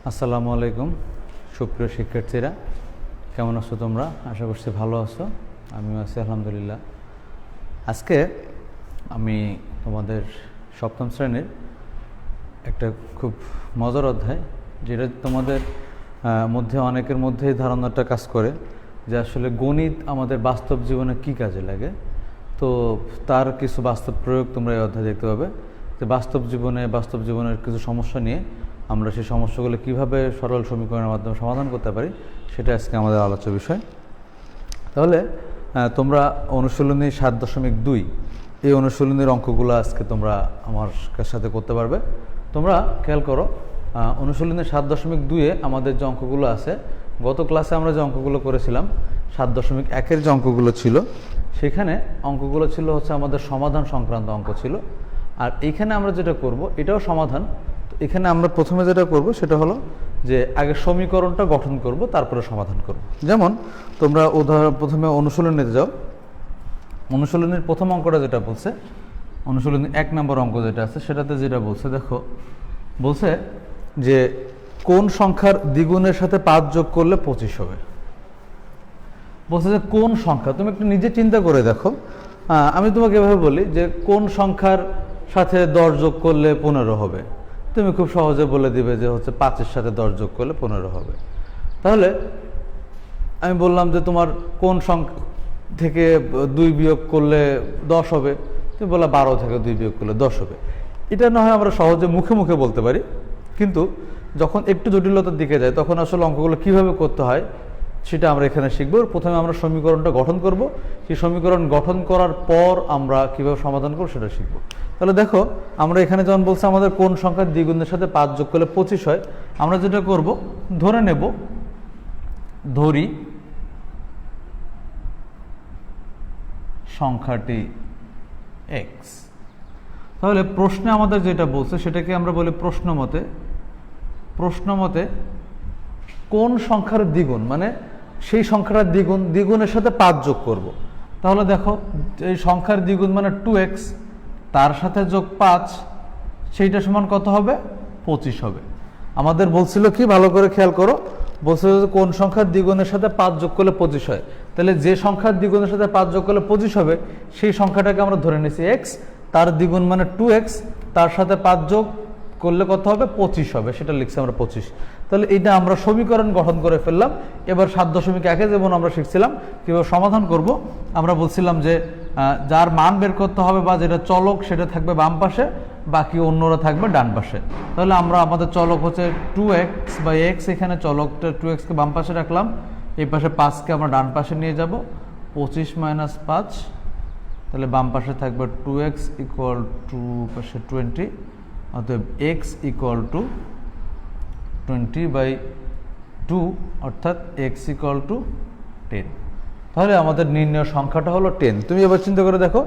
আসসালামু আলাইকুম সুপ্রিয় শিক্ষার্থীরা, কেমন আছো তোমরা? আশা করছি ভালো আছো। আমিও আছি আলহামদুলিল্লাহ। আজকে আমি তোমাদের সপ্তম শ্রেণীর একটা খুব মজার অধ্যায়, যেটা তোমাদের মধ্যে অনেকের মধ্যেই ধারণাটা কাজ করে যে আসলে গণিত আমাদের বাস্তব জীবনে কী কাজে লাগে। তো তার কিছু বাস্তব প্রয়োগ তোমরা এই অধ্যায় দেখতে পাবে, যে বাস্তব জীবনের কিছু সমস্যা নিয়ে আমরা সেই সমস্যাগুলো কীভাবে সরল সমীকরণের মাধ্যমে সমাধান করতে পারি, সেটা আজকে আমাদের আলোচ্য বিষয়। তাহলে তোমরা অনুশীলনী 7.2 এই অনুশীলনীর অঙ্কগুলো আজকে তোমরা আমার সাথে করতে পারবে। তোমরা খেয়াল করো, অনুশীলনী 7.2-এ আমাদের যে অঙ্কগুলো আছে, গত ক্লাসে আমরা যে অঙ্কগুলো করেছিলাম 7.1-এর যে অঙ্কগুলো ছিল, সেখানে অঙ্কগুলো ছিল হচ্ছে আমাদের সমাধান সংক্রান্ত অঙ্ক ছিল। আর এইখানে আমরা যেটা করব এটাও সমাধান। এখানে আমরা প্রথমে যেটা করব সেটা হলো যে আগে সমীকরণটা গঠন করব, তারপরে সমাধান করব। যেমন তোমরা প্রথমে অনুশীলনীতে যাও। অনুশীলনীর প্রথম অঙ্কটা যেটা বলছে, অনুশীলনী 1 নম্বর অঙ্ক যেটা আছে সেটাতে যেটা বলছে, দেখো বলছে যে কোন সংখ্যার দ্বিগুণের সাথে 5 যোগ করলে 25 হবে। বলছে যে কোন সংখ্যা, তুমি একটু নিজে চিন্তা করে দেখো। আমি তোমাকে এভাবে বলি যে কোন সংখ্যার সাথে 10 যোগ করলে 15 হবে, তুমি খুব সহজে বলে দিবে যে হচ্ছে 5-এর সাথে 10 যোগ করলে 15 হবে। তাহলে আমি বললাম যে তোমার কোন সংখ্যা থেকে 2 বিয়োগ করলে 10 হবে, তুমি বললা 12 থেকে 2 বিয়োগ করলে 10 হবে। এটা না হয় আমরা সহজে মুখে মুখে বলতে পারি, কিন্তু যখন একটু জটিলতার দিকে যায় তখন আসলে অঙ্কগুলো কিভাবে করতে হয় সেটা আমরা এখানে শিখব। প্রথমে আমরা সমীকরণটা গঠন করব, সেই সমীকরণ গঠন করার পর আমরা কিভাবে সমাধান করব সেটা শিখব। তাহলে দেখো, আমরা এখানে যখন বলছি আমাদের কোন সংখ্যার দ্বিগুণের সাথে 5 যোগ করলে 25 হয়, আমরা যেটা করব ধরি সংখ্যাটি x। তাহলে প্রশ্নে আমাদের যেটা বলছে সেটাকে আমরা বলি প্রশ্নমতে কোন সংখ্যার দ্বিগুণ, মানে সেই সংখ্যাটার দ্বিগুণের সাথে 5 যোগ করব। তাহলে দেখো, এই সংখ্যার দ্বিগুণ মানে 2x, তার সাথে যোগ 5, সেইটা সমান কত হবে? 25 হবে। আমাদের বলছিল কি, ভালো করে খেয়াল করো, বলছিল যে কোন সংখ্যার দ্বিগুণের সাথে 5 যোগ করলে 25 হয়। তাহলে যে সংখ্যার দ্বিগুণের সাথে 5 যোগ করলে 25 হবে, সেই সংখ্যাটাকে আমরা ধরে নিয়েছি x, তার দ্বিগুণ মানে 2x, তার সাথে 5 যোগ করলে কত হবে? 25 হবে, সেটা লিখছি আমরা 25। তাহলে এটা আমরা সমীকরণ গঠন করে ফেললাম। এবার 7.1-এ যেমন আমরা শিখছিলাম কীভাবে সমাধান করব, আমরা বলছিলাম যে যার মান বের করতে হবে বা যেটা চলক সেটা থাকবে বাম পাশে, বাকি অন্যরা থাকবে ডান পাশে। তাহলে আমরা আমাদের চলক হচ্ছে 2x/x, এখানে চলকটা 2x-কে বাম পাশে রাখলাম, এই পাশে 5-কে আমরা ডান পাশে নিয়ে যাব, 25 - 5, তাহলে বাম পাশে থাকবে 2x = পাশে 20, অতএব x = 20/2, অর্থাৎ x = 10। তাহলে আমাদের নির্ণয় সংখ্যাটা হলো 10। তুমি এবার চিন্তা করে দেখো,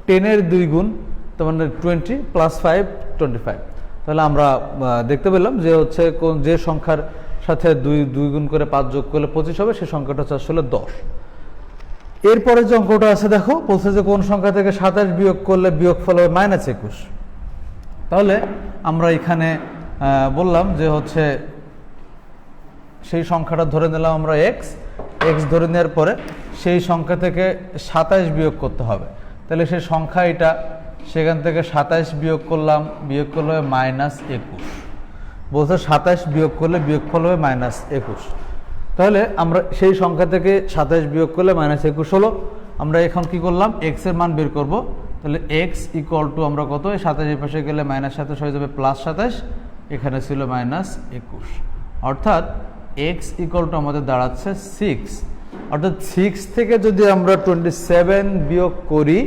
10-এর 2 গুণ তার মানে 20 + 5 25। তাহলে আমরা দেখতে পেলাম যে হচ্ছে যে সংখ্যার সাথে 2 গুণ করে 5 যোগ করলে 25 হবে, সেই সংখ্যাটা হচ্ছে আসলে 10। এরপরে যে অঙ্কটা আছে দেখো, বলছে যে কোন সংখ্যা থেকে 27 বিয়োগ করলে বিয়োগফল হবে -21। তাহলে আমরা এখানে বললাম যে হচ্ছে সেই সংখ্যাটা ধরে নিলাম আমরা x ধরে নেওয়ার পরে সেই সংখ্যা থেকে 27 বিয়োগ করতে হবে। তাহলে সেই সংখ্যা এটা, সেখান থেকে 27 বিয়োগ করলে হবে -21। বলছে 27 বিয়োগ করলে বিয়োগফল হবে -21। তাহলে আমরা সেই সংখ্যা থেকে 27 বিয়োগ করলে -21 হলো। আমরা এখন কি করলাম, x এর মান বের করব। তাহলে x = আমরা কত, 27 পাশে গেলে -27 হয়ে যাবে +27, এখানে ছিল -21, অর্থাৎ x = আমাদের দাঁড়াচ্ছে 6। অর্থাৎ 6 থেকে যদি আমরা 27 বিয়োগ করি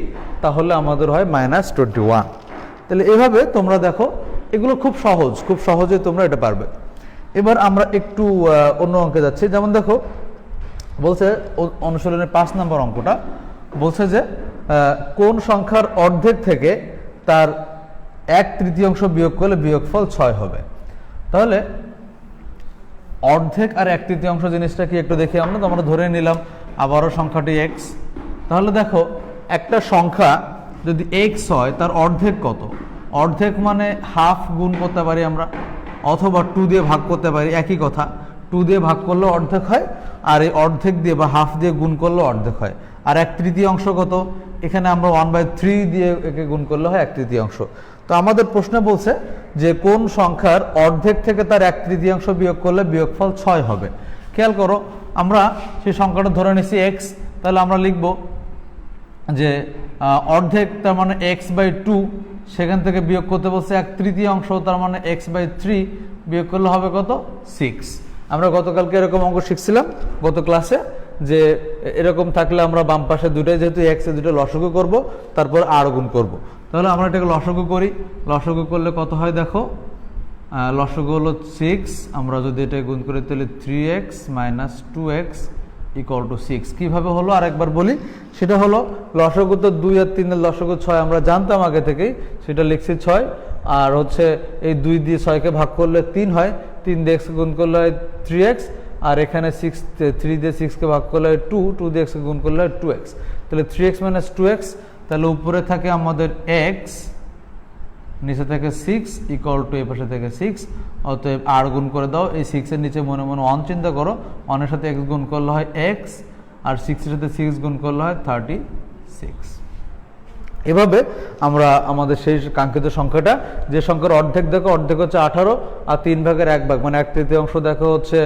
তাহলে আমাদের হয় -21। তাহলে এভাবে তোমরা দেখো, এগুলো খুব সহজে তোমরা এটা পারবে। এবার আমরা একটু অন্য অঙ্কে যাচ্ছি। যেমন দেখো, বলছে অনুশীলনের 5 নম্বর অঙ্কটা বলছে যে কোন সংখ্যার অর্ধেক থেকে তার 1/3 বিয়োগ করলে বিয়োগফল 6 হবে। তাহলে অর্ধেক আর 1/3 জিনিসটা কি একটু দেখি আমরা। তো আমরা ধরে নিলাম আবারও সংখ্যাটি x। তাহলে দেখো, একটা সংখ্যা যদি x হয় তার অর্ধেক কত? অর্ধেক মানে হাফ গুণ করতে পারি আমরা, অথবা 2 দিয়ে ভাগ করতে পারি, একই কথা। 2 দিয়ে ভাগ করলে অর্ধেক হয়, আর এই অর্ধেক দিয়ে বা হাফ দিয়ে গুণ করলে অর্ধেক হয়। আর 1/3 কত? এখানে আমরা 1/3 দিয়ে একে গুণ করলে হয় 1/3। তো আমাদের প্রশ্নে বলছে যে কোন সংখ্যার অর্ধেক থেকে তার 1/3 বিয়োগ করলে বিয়োগফল 6 হবে। খেয়াল করো, আমরা সেই সংখ্যাটা ধরে নিছি x, তাহলে আমরা লিখব যে অর্ধেক তার মানে x/2, সেখান থেকে বিয়োগ করতে বলছে 1/3, তার মানে x/3 বিয়োগ করলে হবে কত? 6। আমরা গতকালকে এরকম অঙ্ক শিখছিলাম গত ক্লাসে, যে এরকম থাকলে আমরা বাম পাশে দুটাই যেহেতু x এ দুটো লসাগু করব, তারপর আর গুণ করব। তাহলে আমরা এটাকে লসাগু করি, লসাগু করলে কত হয় দেখো, লসাগু হলো 6, আমরা যদি এটা গুণ করি তাহলে 3x - 2x = 6। কীভাবে হলো আরেকবার বলি, সেটা হলো লসাগু তো 2 আর 3 এর লসাগু 6 আমরা জানতাম আগে থেকেই, সেটা লিখছি 6, আর হচ্ছে এই 2 দিয়ে 6কে ভাগ করলে 3 হয়, 3 দিয়ে x গুণ করলে হয় 3x, আর এখানে 3 দিয়ে 6কে ভাগ করলে হয় 2, 2 দিয়ে x গুণ করলে হয় 2x। তাহলে 3x - 2x, তাহলে উপরে থাকে আমাদের x, নিচে থেকে 6 = এই পাশে থেকে 6, অতএব আর গুণ করে দাও। এই 6 এর নিচে মনে মনে 1 চিন্তা করো, 1 এর সাথে x গুণ করলে হয় x, আর 6 এর সাথে 6 গুণ করলে হয় 36। এভাবে আমরা আমাদের সেই কাঙ্ক্ষিত সংখ্যাটা, যে সংখ্যার অর্ধেক দেখো, অর্ধেক হচ্ছে 18, আর 3 ভাগের 1 ভাগ মানে 1/3 দেখো হচ্ছে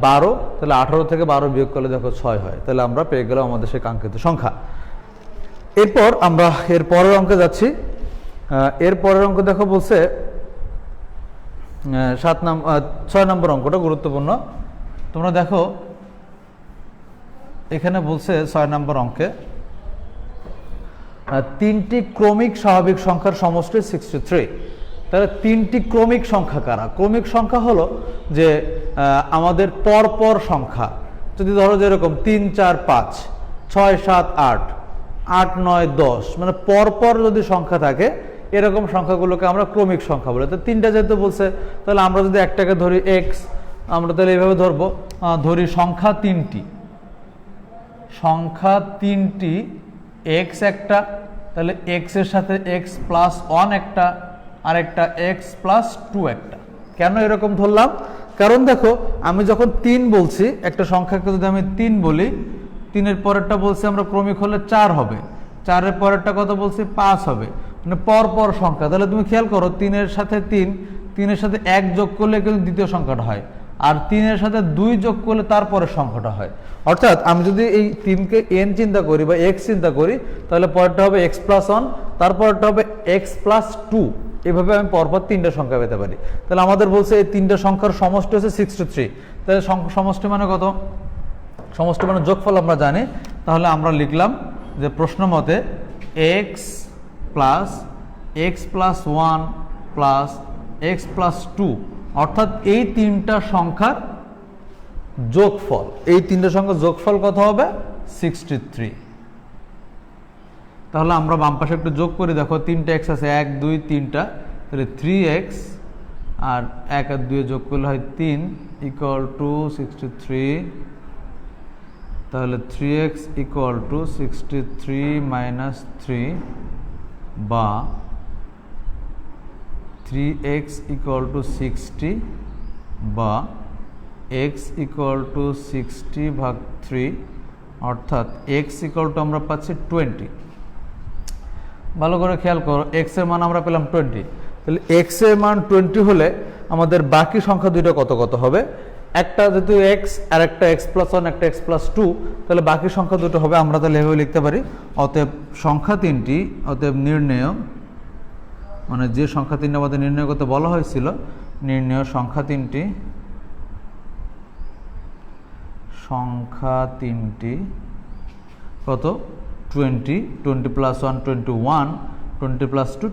12, তাহলে 18 থেকে 12 বিয়োগ করলে দেখো 6 হয়। তাহলে আমরা পেয়ে গেলাম আমাদের সেই কাঙ্ক্ষিত সংখ্যা। এরপর আমরা এর পরের অঙ্কে যাচ্ছি। এর পরের অঙ্ক দেখো বলছে 6 নম্বর অঙ্কটা গুরুত্বপূর্ণ। তোমরা দেখো এখানে বলছে 6 নম্বর অঙ্কে 3টি ক্রমিক স্বাভাবিক সংখ্যার সমষ্টি 63। তাহলে 3টি ক্রমিক সংখ্যা কারা? ক্রমিক সংখ্যা হলো যে আমাদের পরপর সংখ্যা, যদি ধরো যেরকম 3 4 5 6 7 8 8 9 10, মানে পরপর যদি সংখ্যা থাকে এরকম সংখ্যাগুলোকে আমরা ক্রমিক সংখ্যা বলি। তো 3টা যেহেতু বলছে, তাহলে আমরা যদি একটাকে ধরি x, আমরা তাহলে এইভাবে ধরবো, ধরি সংখ্যা 3টি, সংখ্যা 3টি, x একটা, তাহলে x এর সাথে x+1 একটা, আর একটা x+2 একটা। কেন এরকম ধরলাম? কারণ দেখো আমি যখন 3 বলছি, একটা সংখ্যাকে যদি আমি 3 বলি, 3-এর পরেরটা বলছি আমরা ক্রমিক হলে 4 হবে, 4-এর পরেরটা কত বলছি? 5 হবে, মানে পরপর সংখ্যা। তাহলে তুমি খেয়াল করো, 3-এর সাথে 3-এর সাথে 1 যোগ করলে কিন্তু দ্বিতীয় সংখ্যাটা হয়, আর 3-এর সাথে 2 যোগ করলে তারপরের সংখ্যাটা হয়। অর্থাৎ আমি যদি এই 3কে n চিন্তা করি বা x চিন্তা করি, তাহলে পরেরটা হবে x+1, তারপরটা হবে x+2, এভাবে আমি পরপর 3টা সংখ্যা পেতে পারি। তাহলে আমাদের বলছে এই 3টা সংখ্যার সমষ্টি হচ্ছে 63। তাহলে সমষ্টি মানে কত? সমষ্টি মানে যোগফল আমরা জানি। তাহলে আমরা লিখলাম যে প্রশ্ন মতে x+1 x+2, অর্থাৎ এই 3টা সংখ্যার যোগফল, এই 3টা সংখ্যার যোগফল কত হবে? 63। তাহলে আমরা বাম পাশে একটু যোগ করি, দেখো 3টা x আছে, 1 2 3টা, তাহলে 3x, আর 1 আর 2 যোগ করলে হয় 3 = 63। তাহলে 3x = 63 - 3, বা 3x = 60, বা x = 60/3, অর্থাৎ x = আমরা পাচ্ছি 20। ভালো করে খেয়াল করো, x এর মান আমরা পেলাম 20। তাহলে x এর মান 20 হলে আমাদের বাকি সংখ্যা দুটো কত কত হবে? একটা যেহেতু x, আর একটা x+1, একটা x+2, তাহলে বাকি সংখ্যা দুটো হবে, আমরা তাহলে এভাবে লিখতে পারি, অতএব সংখ্যা 3টি, অতএব নির্ণেয়, মানে যে সংখ্যা 3টি আমাদের নির্ণয় করতে বলা হয়েছিল, নির্ণেয় সংখ্যা 3টি, সংখ্যা 3টি কত? 20, 20 + 1 21, 20 + 2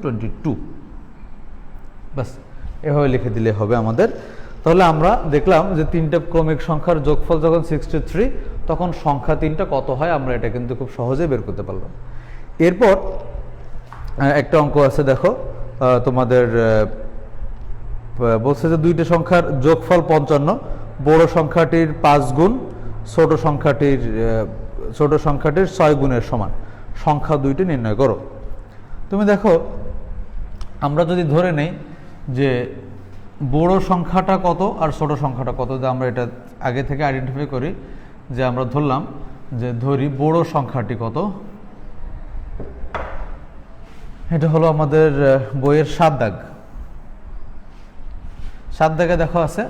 22। বাস এভাবে লিখে দিলে হবে আমাদের। তাহলে আমরা দেখলাম যে 3টা ক্রমিক সংখ্যার যোগফল যখন 63, তখন সংখ্যা 3টা কত হয়, আমরা এটা কিন্তু খুব সহজে বের করতে পারলাম। এরপর একটা অঙ্ক আছে, দেখো তোমাদের বলছে যে 2টা সংখ্যার যোগফল 55, বড় সংখ্যাটির 5 গুণ, ছোট সংখ্যাটির 6 গুণের সমান, সংখ্যা 2টি নির্ণয় করো। তুমি দেখো আমরা যদি ধরে নেই যে বড় সংখ্যাটা কত আর ছোট সংখ্যাটা কত, যে আমরা এটা আগে থেকে আইডেন্টিফাই করি, যে আমরা ধরলাম যে ধরি বড় সংখ্যাটি কত, এটা হলো আমাদের বইয়ের 7 দাগ। 7 দাগে দেখো আছে,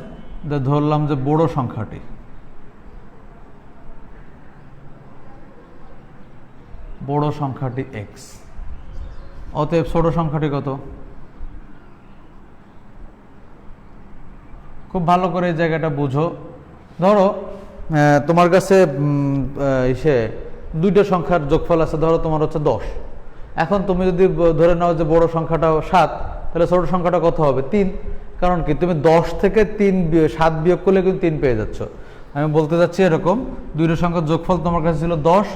ধরলাম যে বড় সংখ্যাটি x, অতএব ছোট সংখ্যাটি কত। খুব ভালো করে এই জায়গাটা বুঝো। ধরো তোমার কাছে দুইটা সংখ্যার যোগফল আছে, ধরো তোমার হচ্ছে 10। এখন তুমি যদি ধরে নাও যে বড় সংখ্যাটা 7, তাহলে ছোট সংখ্যাটা কত হবে 3। কারণ কি, তুমি 10 থেকে 7 বিয়োগ করলে কিন্তু 3 পেয়ে যাচ্ছ। আমি বলতে যাচ্ছি এরকম, দুইটা সংখ্যার যোগফল তোমার কাছে ছিল 10,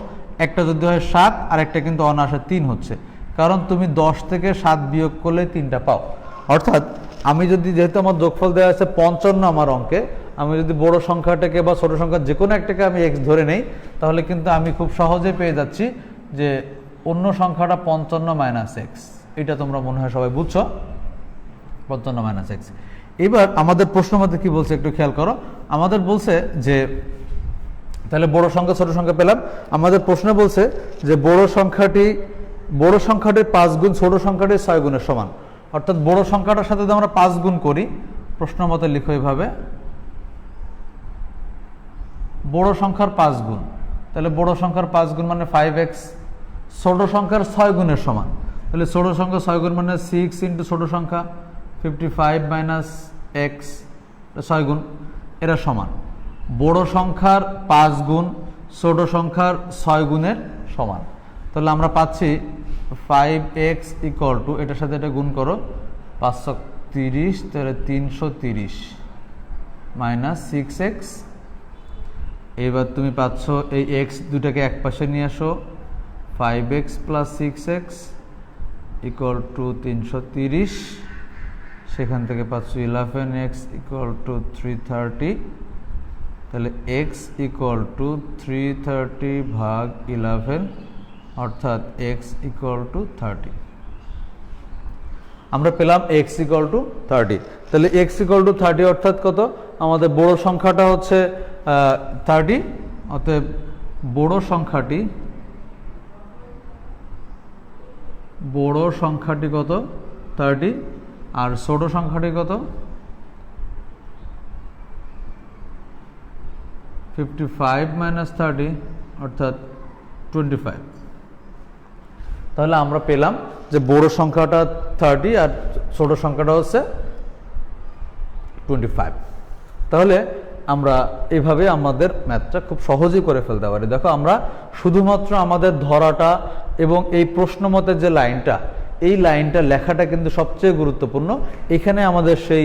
একটা যদি হয় 7 আর একটা কিন্তু অনায়াসে 3 হচ্ছে, কারণ তুমি 10 থেকে 7 বিয়োগ করলে 3টা পাও। অর্থাৎ আমি যদি, যেহেতু আমার যোগফল দেওয়া আছে 55 আমার অঙ্কে, আমি যদি বড় সংখ্যাটাকে বা ছোট সংখ্যা যে কোনো একটাকে আমি x ধরে নেই, তাহলে কিন্তু আমি খুব সহজে পেয়ে যাচ্ছি যে অন্য সংখ্যাটা 55 - x। এটা তোমরা মনে হয় সবাই বুঝছো, 55 - x। এবার আমাদের প্রশ্ন মতে কি বলছে একটু খেয়াল করো। আমাদের বলছে যে তাহলে বড় সংখ্যা ছোট সংখ্যা পেলাম। আমাদের প্রশ্নে বলছে যে বড় সংখ্যাটির 5 গুণ ছোট সংখ্যাটির 6 গুণের সমান। অর্থাৎ বড় সংখ্যাটার সাথে যদি আমরা 5 গুণ করি, প্রশ্ন মতে লিখো এইভাবে, বড় সংখ্যার 5 গুণ, তাহলে বড় সংখ্যার 5 গুণ মানে 5x, ছোট সংখ্যার 6 গুণের সমান। তাহলে ছোট সংখ্যা 6 গুণ মানে 6 ইন্টু ছোট সংখ্যা 55 - x, 6 গুণ, এরা সমান। বড় সংখ্যার 5 গুণ ছোট সংখ্যার 6 গুণের সমান। তাহলে আমরা পাচ্ছি 5x = এটার সাথে এটা গুণ করো 530, তাহলে 330 - 6x। এবার তুমি পাচ্ছ এই x দুটাকে এক পাশে নিয়ে আসো, 5x + 6x = 330, সেখান থেকে পাচ্ছ 11x = 330। তাহলে x = 330/11, অর্থাৎ x = 30। আমরা পেলাম x = 30। তাহলে x = 30 অর্থাৎ কত, আমাদের বড় সংখ্যাটা হচ্ছে 30, অতএব বড় সংখ্যাটি কত 30, আর ছোট সংখ্যাটি কত 55 - 30, অর্থাৎ 25। তাহলে আমরা পেলাম যে বড় সংখ্যাটা 30 আর ছোট সংখ্যাটা হচ্ছে 25। তাহলে আমরা এভাবে আমাদের ম্যাথটা খুব সহজেই করে ফেলতে পারি। দেখো, আমরা শুধুমাত্র আমাদের ধরাটা এবং এই প্রশ্ন মতে যে লাইনটা, এই লাইনটা লেখাটা কিন্তু সবচেয়ে গুরুত্বপূর্ণ। এখানে আমাদের সেই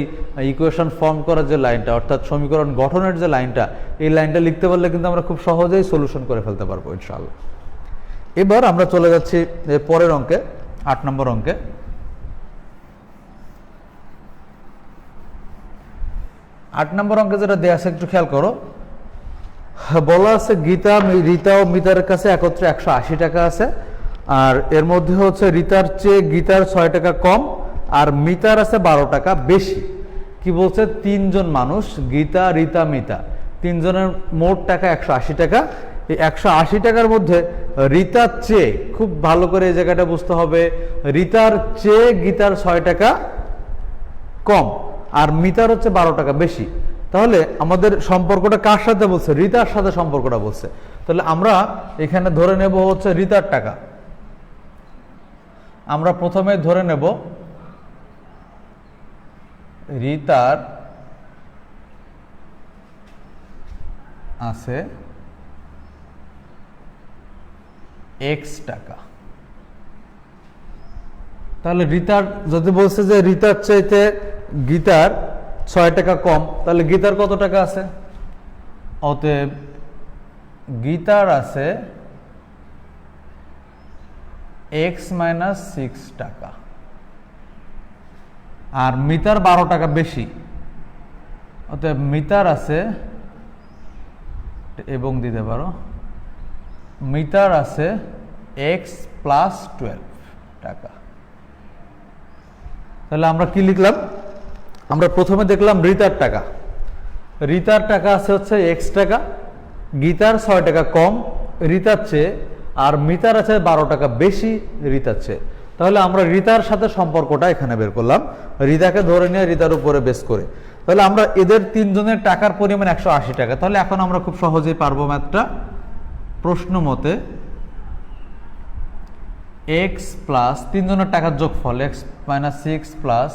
ইকুয়েশন ফর্ম করার যে লাইনটা, অর্থাৎ সমীকরণ গঠনের যে লাইনটা, এই লাইনটা লিখতে পারলে কিন্তু আমরা খুব সহজেই সলিউশন করে ফেলতে পারবো ইনশাআল্লাহ। এবার আমরা চলে যাচ্ছি পরের অঙ্কে, 8 নম্বর অঙ্কে। 8 নম্বর অঙ্কে যেটা দেওয়া আছে একটু খেয়াল করো। বলা আছে রীতা ও মিতার কাছে একত্রে 180 টাকা আছে, আর এর মধ্যে হচ্ছে রীতার চেয়ে গীতার 6 টাকা কম, আর মিতার আছে 12 টাকা বেশি। কি বলছে, 3 জন মানুষ, গীতা, রীতা, মিতা, 3 জনের মোট টাকা 180 টাকা। এই 180 টাকার মধ্যে রীতার চেয়ে, খুব ভালো করে এই জায়গাটা বুঝতে হবে, রীতার চেয়ে গীতার 6 টাকা কম, আর মিতার হচ্ছে 12 টাকা বেশি। তাহলে আমাদের সম্পর্কটা কার সাথে বলছে, রীতার সাথে সম্পর্কটা বলছে। তাহলে আমরা এখানে ধরে নেব হচ্ছে রীতার টাকা। আমরা প্রথমে ধরে নেব রীতার আছে x টাকা। তাহলে রীতার, যদি বলছে যে রীতার চাইতে গীতার 6 টাকা কম, তাহলে গীতার কত টাকা আছে, অতএব গীতার আছে x - 6 টাকা, আর মিতার 12 টাকা বেশি, অতএব মিতার আছে, এবং দিতে পারো, মিতার আছে x + 12 টাকা। তাহলে আমরা কি লিখলাম, আমরা প্রথমে দেখলাম রিতার টাকা। রিতার টাকা আছে হচ্ছে এক্স টাকা, গীতার 6 টাকা কম রিতার চেয়ে, আর মিতার আছে 12 টাকা বেশি রিতার চেয়ে। তাহলে আমরা রিতার সাথে সম্পর্কটা এখানে বের করলাম, রিতাকে ধরে নিয়ে রিতার উপরে বেস করে। তাহলে আমরা এদের তিনজনের টাকার পরিমাণ 180 টাকা। তাহলে এখন আমরা খুব সহজেই পারবো ম্যাথটা। প্রশ্ন মতে এক্স প্লাস তিনজনের টাকার যোগফল x minus 6 plus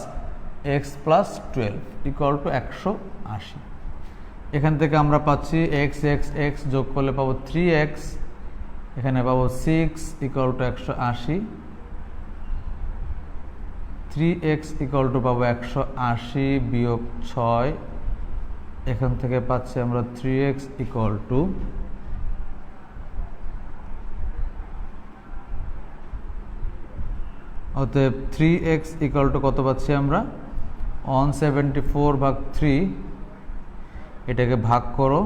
x plus 12 equal to 180। এখান থেকে আমরা পাচ্ছি এক্স এক্স এক্স যোগ করলে পাবো 3x, এখানে পাবো 6 equal to 180, 3x equal to পাবো 180 বিয়োগ 6, এখান থেকে পাচ্ছি আমরা 3x ইকুয়াল টু অতএব 3x ইকুয়াল টু কত পাচ্ছি আমরা 174 ভাগ 3, এটাকে ভাগ করো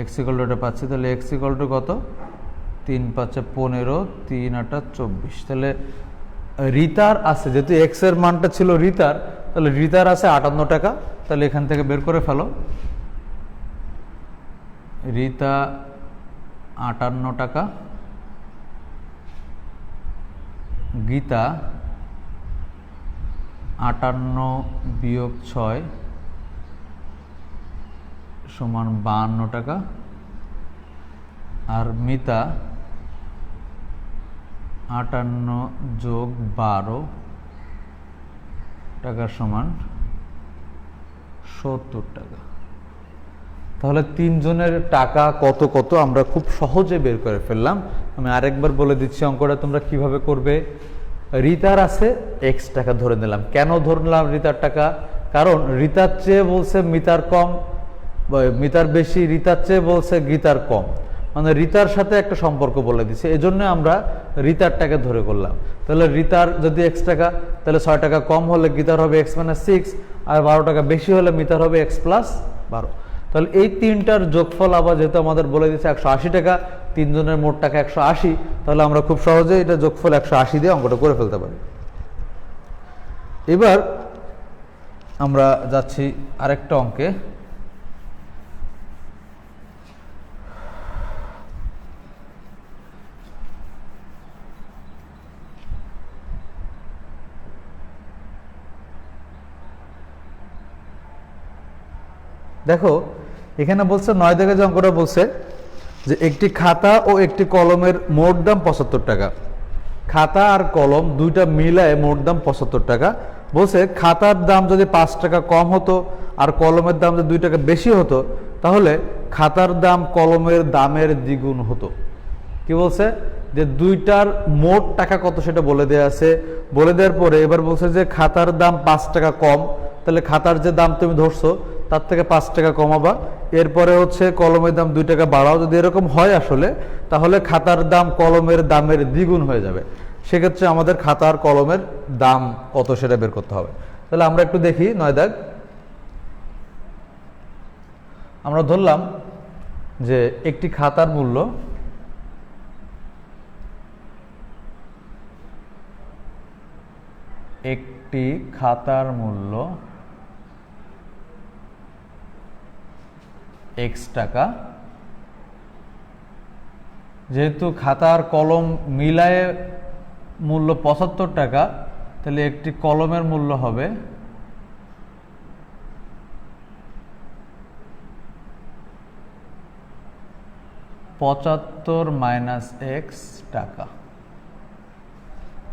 x ইকুয়াল টু এটা পাচ্ছি। তাহলে x ইকুয়াল টু কত 3 5 15, 3 8 24। তাহলে রিতার আছে, যেহেতু x এর মানটা ছিল রিতার, তাহলে রিতার আছে 58 টাকা। তাহলে এখান থেকে বের করে ফেলো, রিতা 58 টাকা, গীতা 58 বিয়োগ 6 সমান 52 টাকা, আর মিতা 58 যোগ 12 টাকা সমান 70 টাকা। তাহলে তিনজনের টাকা কত কত আমরা খুব সহজে বের করে ফেললাম। আমি আরেকবার বলে দিচ্ছি অঙ্কটা তোমরা কিভাবে করবে। রিতার আছে x টাকা ধরে নিলাম। কেন ধরলাম রিতার টাকা? কারণ রিতার চেয়ে বলছে মিতার কম, মিতার বেশি, রিতার চেয়ে বলছে গীতার কম, মানে রিতার সাথে একটা সম্পর্ক বলে দিচ্ছে, এজন্য আমরা রিতার টাকা ধরে করলাম। তাহলে রিতার যদি x টাকা, তাহলে 6 টাকা কম হলে গীতার হবে x মাইনাস 6, আর 12 টাকা বেশি হলে মিতার হবে x প্লাস 12। তাহলে এই তিনটার যোগফল আবার যেহেতু আমাদের বলে দিচ্ছে 180 টাকা, তিনজনের মোট টাকা 180, তাহলে আমরা খুব সহজে এটা যোগফল 180 দিয়ে অঙ্কটা করে ফেলতে পারি। এবার আমরা যাচ্ছি আরেকটা অঙ্কে। দেখো এখানে বলছে 9 থেকে যে অঙ্কটা বলছে যে একটি খাতা ও একটি কলমের মোট দাম 75 টাকা। খাতা আর কলম দুইটা মিলায় মোট দাম 75 টাকা। বলছে খাতার দাম যদি 5 টাকা কম হতো আর কলমের দাম যদি 2 টাকা বেশি হতো, তাহলে খাতার দাম কলমের দামের দ্বিগুণ হতো। কি বলছে যে দুইটার মোট টাকা কত সেটা বলে দেওয়া আছে। বলে দেওয়ার পরে এবার বলছে যে খাতার দাম 5 টাকা কম, তাহলে খাতার যে দাম তুমি ধরছো তার থেকে 5 টাকা কমাবা, এরপরে হচ্ছে কলমের দাম 2 টাকা বাড়াও। যদি এরকম হয় আসলে, তাহলে খাতার দাম কলমের দামের দ্বিগুণ হয়ে যাবে। সেক্ষেত্রে আমাদের খাতার কলমের দাম কত সেটা বের করতে হবে। তাহলে আমরা একটু দেখি 9 দাগ। আমরা ধরলাম যে একটি খাতার মূল্য x টাকা। যেহেতু খাতার কলম মিলায়ে মূল্য 75 টাকা, তাহলে একটি কলমের মূল্য হবে 75 মাইনাস x টাকা।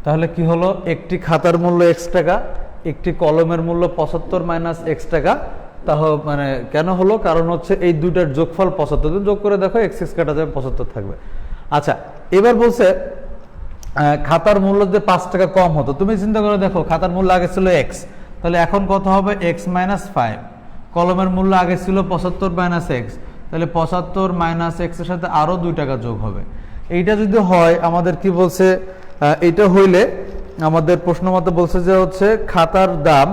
তাহলে কি হলো, একটি খাতার মূল্য x টাকা, একটি কলমের মূল্য 75 মাইনাস x টাকা। তাহলে মানে কেন হলো, কারণ হচ্ছে এই দুইটার যোগফল 75, যোগ করে দেখো x কাটা যাবে 75 থাকবে। আচ্ছা এবার বলছে খাতার মূল্য যদি 5 টাকা কম হতো, তুমি চিন্তা করে দেখো খাতার মূল্য আগে ছিল x, তাহলে এখন কত হবে x মাইনাস 5। কলমের মূল্য আগে ছিল 75 মাইনাস x, তাহলে 75 মাইনাস x এর সাথে আরো 2 টাকা যোগ হবে। এইটা যদি হয় আমাদের কি বলছে, এটা হইলে আমাদের প্রশ্ন মতে বলছে যে হচ্ছে খাতার দাম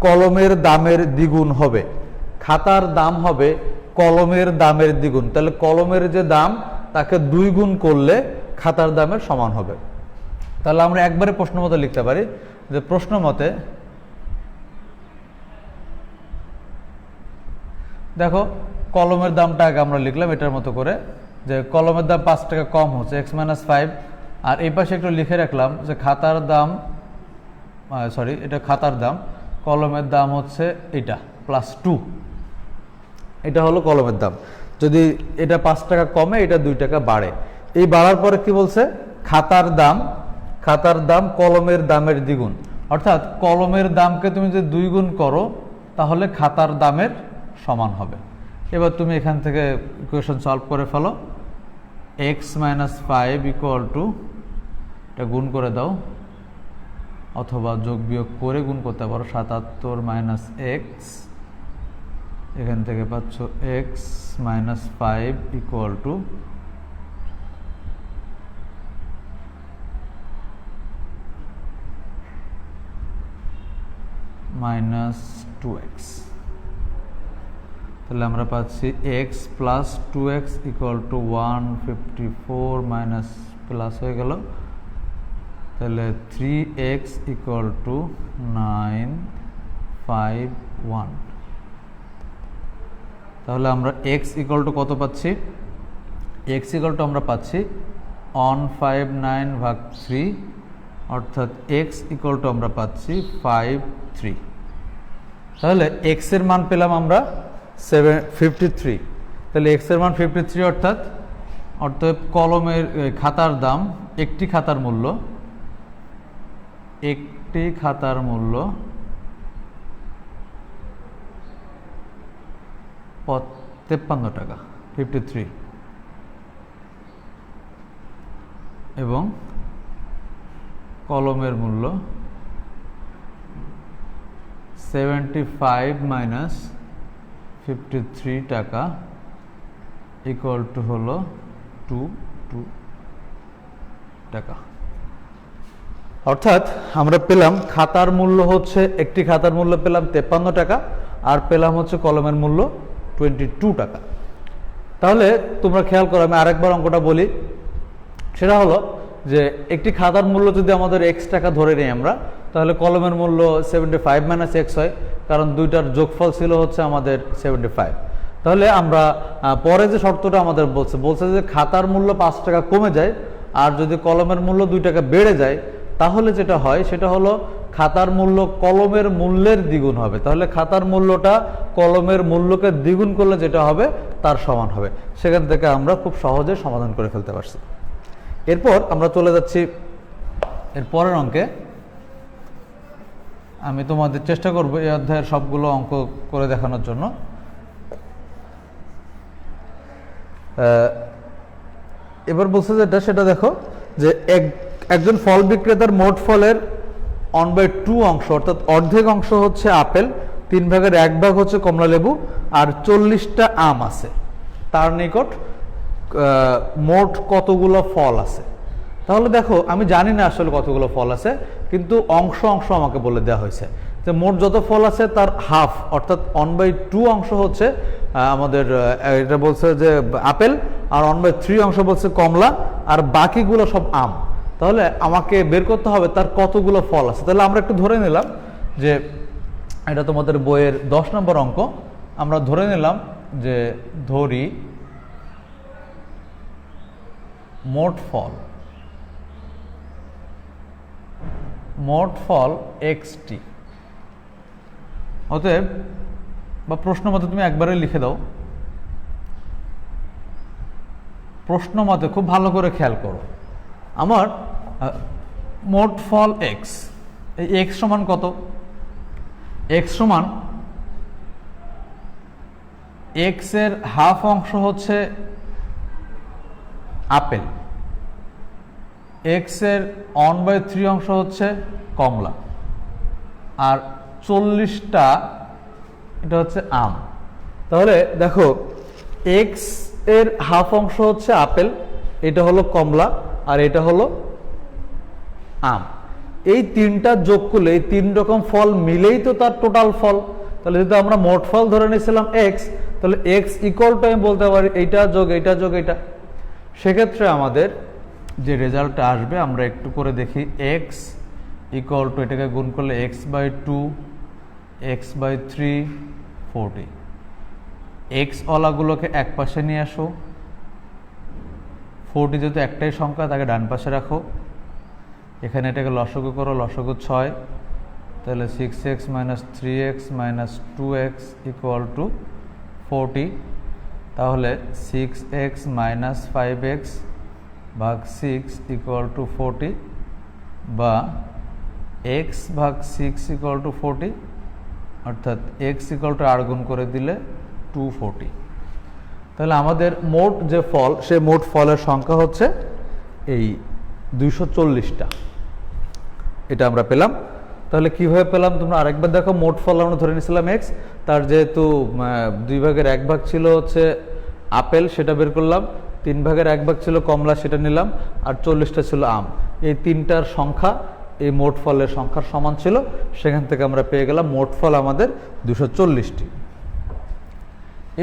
কলমের দামের দ্বিগুণ হবে। খাতার দাম হবে কলমের দামের দ্বিগুণ, তাহলে কলমের যে দাম তাকে 2 গুণ করলে খাতার দামের সমান হবে। তাহলে আমরা একবারে প্রশ্ন মতে লিখতে পারি যে প্রশ্ন মতে দেখো কলমের দামটা আগে আমরা লিখলাম এটার মতো করে, যে কলমের দাম 5 টাকা কম হচ্ছে x - 5, আর এই পাশে একটু লিখে রাখলাম যে খাতার দাম, সরি এটা খাতার দাম, কলমের দাম হচ্ছে এটা +2, এটা হলো কলমের দাম। যদি এটা 5 টাকা কমে এটা 2 টাকা বাড়ে। এই বাড়ার পরে কি বলছে, খাতার দাম কলমের দামের দ্বিগুণ, অর্থাৎ কলমের দামকে তুমি যদি 2 গুণ করো তাহলে খাতার দামের সমান হবে। এবার তুমি এখান থেকে ইকুয়েশন সলভ করে ফেলো, x - 5 = এটা গুণ করে দাও, অথবা যোগ বিয়োগ করে গুণ করতে পারো, 77 - x, এখান থেকে পাচ্ছ x - 5 = -2x। তাহলে আমরা পাচ্ছি x + 2x = 154 মাইনাস প্লাস হয়ে গেল, তাহলে 3x = 951। তাহলে আমরা x = কত পাচ্ছি, x = আমরা পাচ্ছি 159/3, অর্থাৎ x = আমরা পাচ্ছি 53। তাহলে x এর মান পেলাম আমরা 53, তাহলে x এর মান 53, অর্থাৎ কলমের খাতার দাম, একটি খাতার মূল্য 53 টাকা 53, এবং কলমের মূল্য 75 - 53 টাকা = হলো 22 টাকা। অর্থাৎ আমরা পেলাম খাতার মূল্য হচ্ছে, একটি খাতার মূল্য পেলাম 53 টাকা, আর পেলাম হচ্ছে কলমের মূল্য 22 টাকা। তাহলে তোমরা খেয়াল করো, আমি আরেকবার অঙ্কটা বলি, সেটা হলো যে একটি খাতার মূল্য যদি আমাদের x টাকা ধরে নিই আমরা, তাহলে কলমের মূল্য 75 - x হয়, কারণ দুইটার যোগফল ছিল হচ্ছে আমাদের 75। তাহলে আমরা পরে যে শর্তটা আমাদের বলছে যে খাতার মূল্য 5 টাকা কমে যায়, আর যদি কলমের মূল্য 2 টাকা বেড়ে যায়, তাহলে যেটা হয় সেটা হলো খাতার মূল্য কলমের মূল্যের দ্বিগুণ হবে। তাহলে খাতার মূল্যটা কলমের মূল্যকে দ্বিগুণ করলে যেটা হবে তার সমান হবে। সেখান থেকে আমরা খুব সহজে সমাধান করে ফেলতে পারছি। এরপর আমরা চলে যাচ্ছি এর পরের অঙ্কে। আমি তোমাদের চেষ্টা করব এই অধ্যায়ের সবগুলো অঙ্ক করে দেখানোর জন্য। এবার বলছে যেটা, সেটা দেখো যে একজন ফল বিক্রেতার মোট ফলের 1/2 অংশ, অর্থাৎ অর্ধেক অংশ হচ্ছে আপেল, 3 ভাগের 1 ভাগ হচ্ছে কমলা লেবু, আর 40টা আম আছে। তার নিকট মোট কতগুলো ফল আছে? তাহলে দেখো আমি জানি না আসলে কতগুলো ফল আছে, কিন্তু অংশ আমাকে বলে দেওয়া হয়েছে যে মোট যত ফল আছে তার হাফ, অর্থাৎ 1/2 অংশ হচ্ছে আমাদের এটা বলছে যে আপেল, আর 1/3 অংশ বলছে কমলা, আর বাকিগুলো সব আম। তাহলে আমাকে বের করতে হবে তার কতগুলো ফল আছে। তাহলে আমরা একটু ধরে নিলাম যে এটা তোমাদের বইয়ের 10 নম্বর অঙ্ক। আমরা ধরে নিলাম যে ধরি মোট ফল xt। অতএব বা প্রশ্ন মতে তুমি একবারে লিখে দাও, প্রশ্ন মতে খুব ভালো করে খেয়াল করো। আমার মোট ফল x, এই x সমান কত? x সমান x এর হাফ অংশ হচ্ছে আপেল, x এর 1/3 অংশ হচ্ছে কমলা, আর 40টা এটা হচ্ছে আম। তাহলে দেখো x এর হাফ অংশ হচ্ছে আপেল, এটা হলো কমলা, আর এটা হলো আম। এই তিনটা যোগ করলে এই 3 রকম ফল মিলেই তো তার টোটাল ফল। তাহলে যদি আমরা মোট ফল ধরে নিয়েছিলাম x, তাহলে x = আমি বলতে পারি এইটা যোগ এইটা যোগ এইটা। সেক্ষেত্রে আমাদের যে রেজাল্টটা আসবে আমরা একটু করে দেখি। x = এটাকে গুণ করলে x/2, x/3 40, এক্স ওয়ালাগুলোকে এক পাশে নিয়ে আসো, 40 যেহেতু একটাই সংখ্যা তাকে ডান পাশে রাখো, এখানে এটাকে লসাগু করো, লসাগু 6, তাহলে 6x - 3x - 2x = 40, তাহলে 6x - 5x ভাগ 6 = 40 বা x ভাগ 6 = 40, অর্থাৎ x = 8 গুণ করে দিলে 240। তাহলে আমাদের মোট যে ফল, সে মোট ফলের সংখ্যা হচ্ছে এই 240টা। এটা আমরা পেলাম। তাহলে কিভাবে পেলাম তোমরা আরেকবার দেখো। মোট ফল আমরা ধরে নিয়েছিলাম x, তার যেহেতু 2 ভাগের 1 ভাগ ছিল হচ্ছে আপেল, সেটা বের করলাম, 3 ভাগের 1 ভাগ ছিল কমলা, সেটা নিলাম, আর 40টা ছিল আম। এই তিনটার সংখ্যা এই মোট ফলের সংখ্যার সমান ছিল, সেখান থেকে আমরা পেয়ে গেলাম মোট ফল আমাদের 240টি।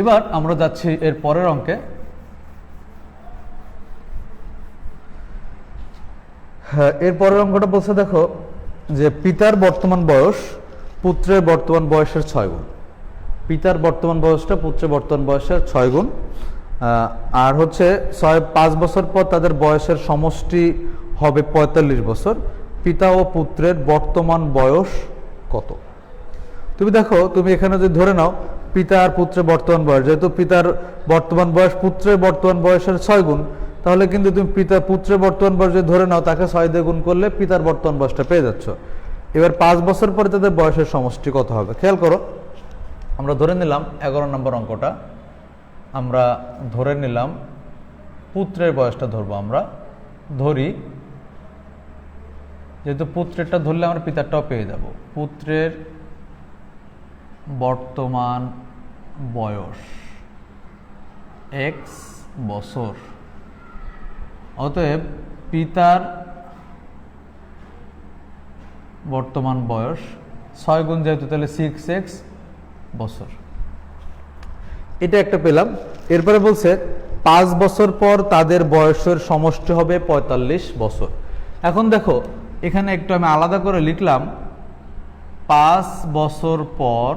এবার আমরা যাচ্ছি এর পরের অঙ্কে। হ্যাঁ, এর পরের অঙ্কটা বলছে দেখো যে পিতার বর্তমান বয়স পুত্রের বর্তমান বয়সের 6 গুণ। পিতার বর্তমান বয়সটা পুত্রের বর্তমান বয়সের 6 গুণ, আর হচ্ছে 5 বছর পর তাদের বয়সের সমষ্টি হবে 45 বছর। পিতা ও পুত্রের বর্তমান বয়স কত? তুমি দেখো, তুমি এখানে যদি ধরে নাও পিতা আর পুত্রের বর্তমান বয়স, যেহেতু পিতার বর্তমান বয়স পুত্রের বর্তমান বয়সের 6 গুণ, তাহলে কিন্তু তুমি পুত্রের বর্তমান বয়স যদি ধরে নাও, তাকে 6 দিয়ে গুণ করলে পিতার বর্তমান বয়সটা পেয়ে যাচ্ছ। এবার 5 বছর পরে তাদের বয়সের সমষ্টি কত হবে? খেয়াল করো, আমরা ধরে নিলাম 11 নম্বর অঙ্কটা, আমরা ধরে নিলাম পুত্রের বয়সটা ধরবো। আমরা ধরি, যেহেতু পুত্রেরটা ধরলে আমরা পিতারটাও পেয়ে যাব। পুত্রের বর্তমান বয়স x বছর, অতএব পিতার বর্তমান বয়স 6 গুণ যেহেতু, তাহলে 6x বছর। এটা একটা পেলাম। এরপরে বলছে 5 বছর পর তাদের বয়সের সমষ্টি হবে 45 বছর। এখন দেখো, এখানে একটু আমি আলাদা করে লিখলাম, 5 বছর পর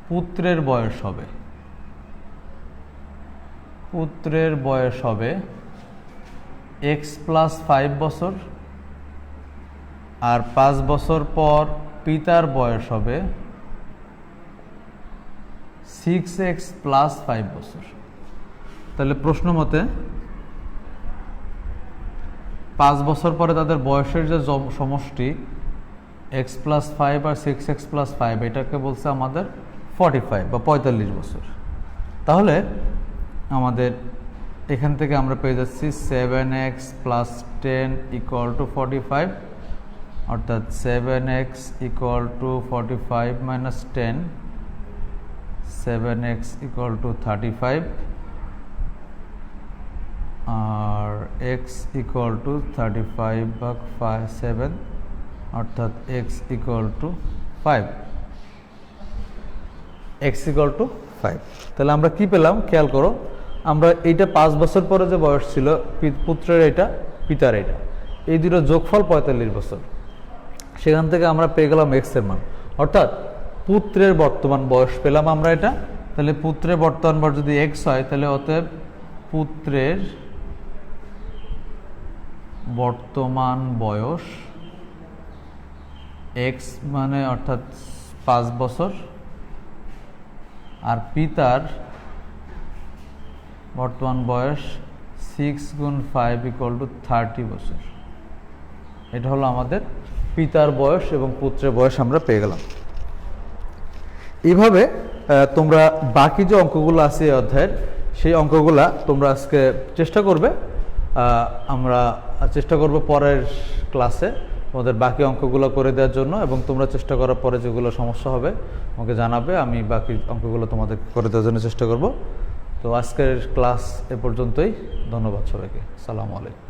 পুত্রের বয়স হবে, পুত্রের বয়স হবে x + 5 বছর, আর 5 বছর পর পিতার বয়স হবে 6x + 5 বছর। তাহলে প্রশ্ন মতে 5 বছর পরে তাদের বয়সের যে সমষ্টি x + 5 আর 6x + 5, এটাকে বলছে আমাদের 45 বা 45 বছর। তাহলে আমাদের এখান থেকে আমরা পেয়ে যাচ্ছি 7x + 10 = 45, অর্থাৎ 7x = 45 - 10, 7x = 35, আর x = 35 ভাগ 7, অর্থাৎ x = 5। x = 5। তাহলে আমরা কি পেলাম? খেয়াল করো, আমরা এইটা 5 বছর পরে যে বয়স ছিল পুত্রের, এটা পিতার, এটা এই দুটো যোগফল 45 বছর। সেখান থেকে আমরা পেয়ে গেলাম x এর মান, অর্থাৎ পুত্রের বর্তমান বয়স পেলাম আমরা এটা। তাহলে পুত্রের বর্তমান বয়স যদি x হয়, তাহলে অতএব পুত্রের বর্তমান বয়স x মানে অর্থাৎ 5 বছর, আর পিতার বর্তমান বয়স 6 গুণ 5 = 30 বছর। এটা হলো আমাদের পিতার বয়স এবং পুত্রের বয়স আমরা পেয়ে গেলাম। এইভাবে তোমরা বাকি যে অঙ্কগুলো আছে এই অধ্যায়ের, সেই অঙ্কগুলা তোমরা আজকে চেষ্টা করবে। আমরা চেষ্টা করব পরের ক্লাসে তোমাদের বাকি অঙ্কগুলো করে দেওয়ার জন্য, এবং তোমরা চেষ্টা করার পরে যেগুলো সমস্যা হবে আমাকে জানাবে, আমি বাকি অঙ্কগুলো তোমাদের করে দেওয়ার জন্য চেষ্টা করব। তো আজকের ক্লাস এ পর্যন্তই। ধন্যবাদ সবাইকে। আসসালামু আলাইকুম।